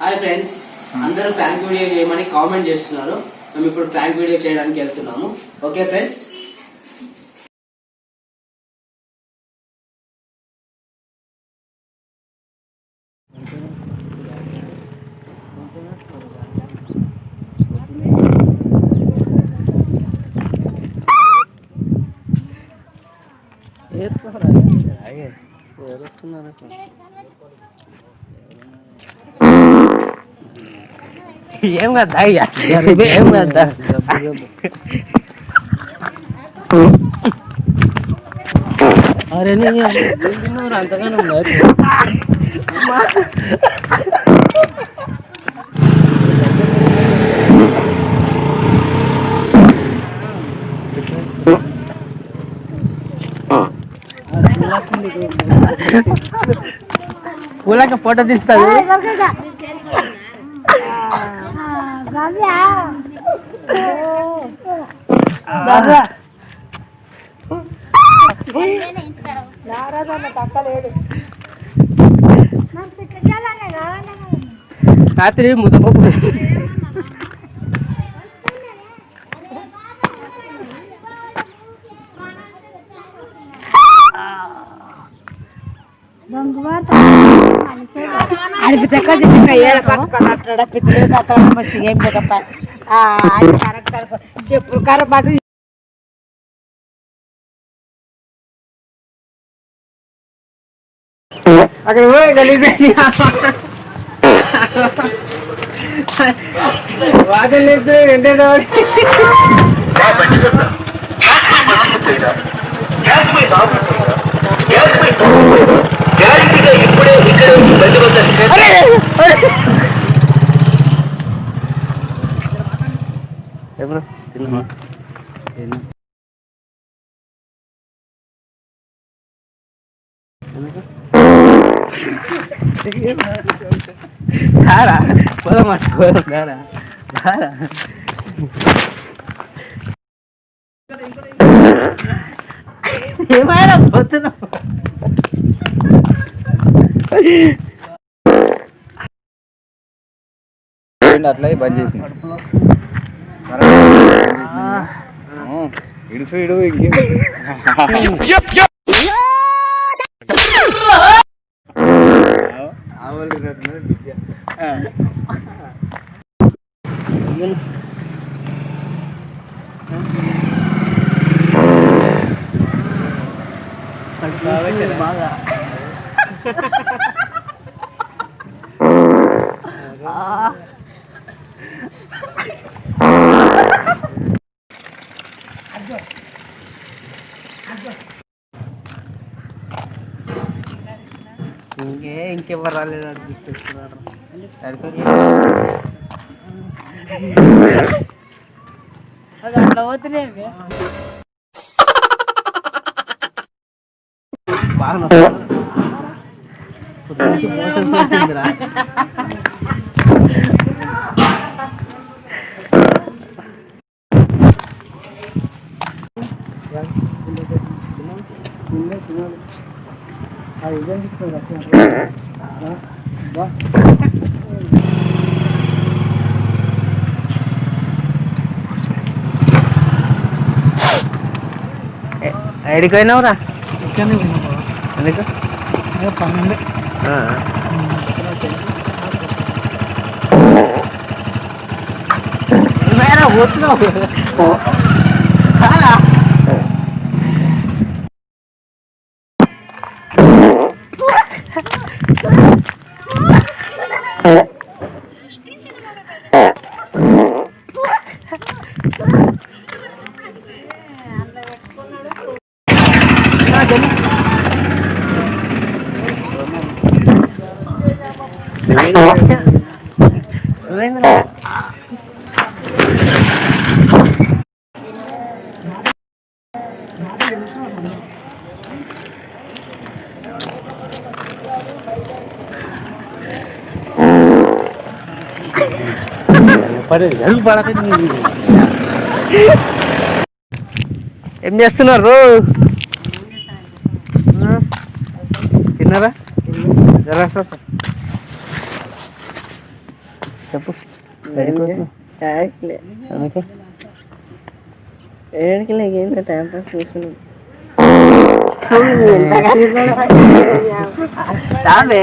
Hi friends, అందరూ prank video చేయమని comment చేస్తున్నారు. మేము ఇప్పుడు ఫ్రాంక్ వీడియో చేయడానికి వెళ్తున్నాము. ఓకే ఫ్రెండ్స్, ఏం కదా ఏం కదా అరే అంతగానే ఉన్నాయి. పూలక ఫోటో తీస్తాడు. రాత్రి ముద్దపప్పు చెప్పులు కరపాటు అక్కడ వాదన లేదు వెంటనే ధారా పొలమాట ధారా ధారా ఏమైనా పోతున్నావు. అట్లా బంద్ చేసి ఇడుసు ఇడు ఇంకేం బాగా ఇంకెవరు రాలేదు అనిపిస్తున్నారు. అట్లా పోతున్నాయి బాగా ఎడిపోయినావురా? ఎందుకు 12 పోతున్నావు. ఏం చేస్తున్నారు? తిన్నారా? జరా చెప్పు ఎందుకు ఏడికి ఏంటో టైం పాస్ చూస్తున్నాం రావే